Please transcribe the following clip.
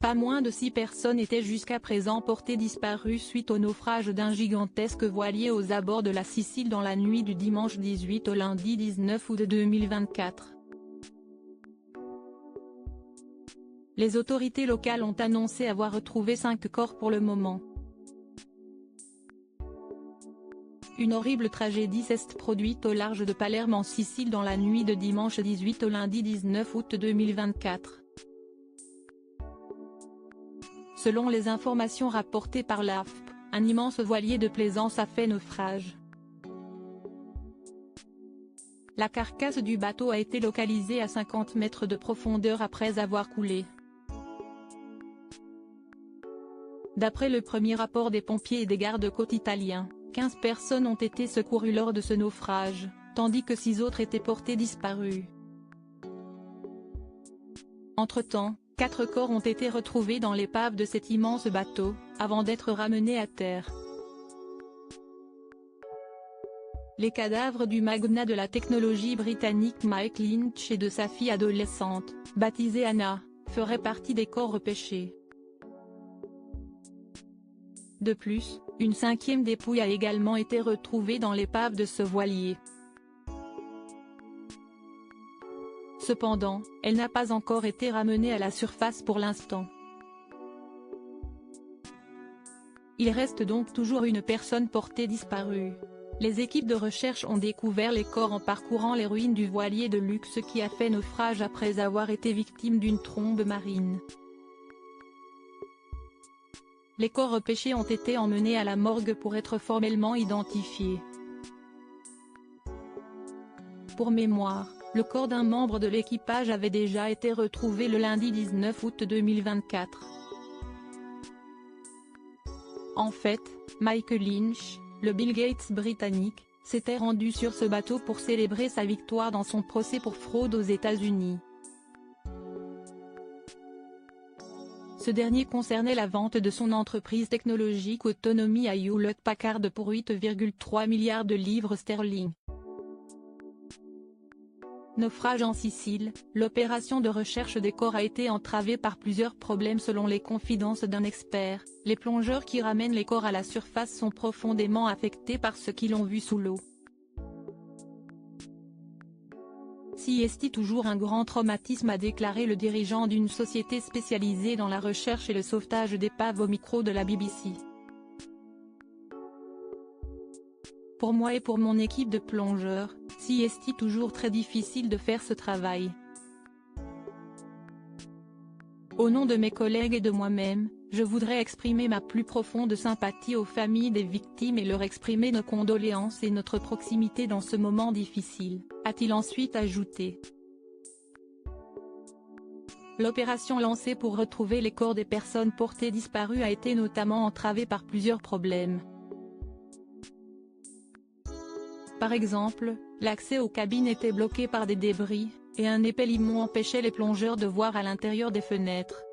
Pas moins de 6 personnes étaient jusqu'à présent portées disparues suite au naufrage d'un gigantesque voilier aux abords de la Sicile dans la nuit du dimanche 18 au lundi 19 août 2024. Les autorités locales ont annoncé avoir retrouvé 5 corps pour le moment. Une horrible tragédie s'est produite au large de Palerme en Sicile dans la nuit de dimanche 18 au lundi 19 août 2024. Selon les informations rapportées par l'AFP, un immense voilier de plaisance a fait naufrage. La carcasse du bateau a été localisée à 50 mètres de profondeur après avoir coulé. D'après le premier rapport des pompiers et des gardes-côtes italiens, 15 personnes ont été secourues lors de ce naufrage, tandis que 6 autres étaient portées disparues. Entre-temps, 4 corps ont été retrouvés dans l'épave de cet immense bateau, avant d'être ramenés à terre. Les cadavres du magnat de la technologie britannique Mike Lynch et de sa fille adolescente, baptisée Anna, feraient partie des corps repêchés. De plus, une 5e dépouille a également été retrouvée dans l'épave de ce voilier. Cependant, elle n'a pas encore été ramenée à la surface pour l'instant. Il reste donc toujours une personne portée disparue. Les équipes de recherche ont découvert les corps en parcourant les ruines du voilier de luxe qui a fait naufrage après avoir été victime d'une trombe marine. Les corps repêchés ont été emmenés à la morgue pour être formellement identifiés. Pour mémoire, le corps d'un membre de l'équipage avait déjà été retrouvé le lundi 19 août 2024. En fait, Mike Lynch, le Bill Gates britannique, s'était rendu sur ce bateau pour célébrer sa victoire dans son procès pour fraude aux États-Unis. Ce dernier concernait la vente de son entreprise technologique Autonomy à Hewlett-Packard pour 8,3 milliards de livres sterling. Naufrage en Sicile, l'opération de recherche des corps a été entravée par plusieurs problèmes selon les confidences d'un expert. Les plongeurs qui ramènent les corps à la surface sont profondément affectés par ce qu'ils ont vu sous l'eau. C'est toujours un grand traumatisme, a déclaré le dirigeant d'une société spécialisée dans la recherche et le sauvetage d'épaves au micro de la BBC. Pour moi et pour mon équipe de plongeurs, c'est toujours très difficile de faire ce travail. Au nom de mes collègues et de moi-même, je voudrais exprimer ma plus profonde sympathie aux familles des victimes et leur exprimer nos condoléances et notre proximité dans ce moment difficile, a-t-il ensuite ajouté. L'opération lancée pour retrouver les corps des personnes portées disparues a été notamment entravée par plusieurs problèmes. Par exemple, l'accès aux cabines était bloqué par des débris, et un épais limon empêchait les plongeurs de voir à l'intérieur des fenêtres.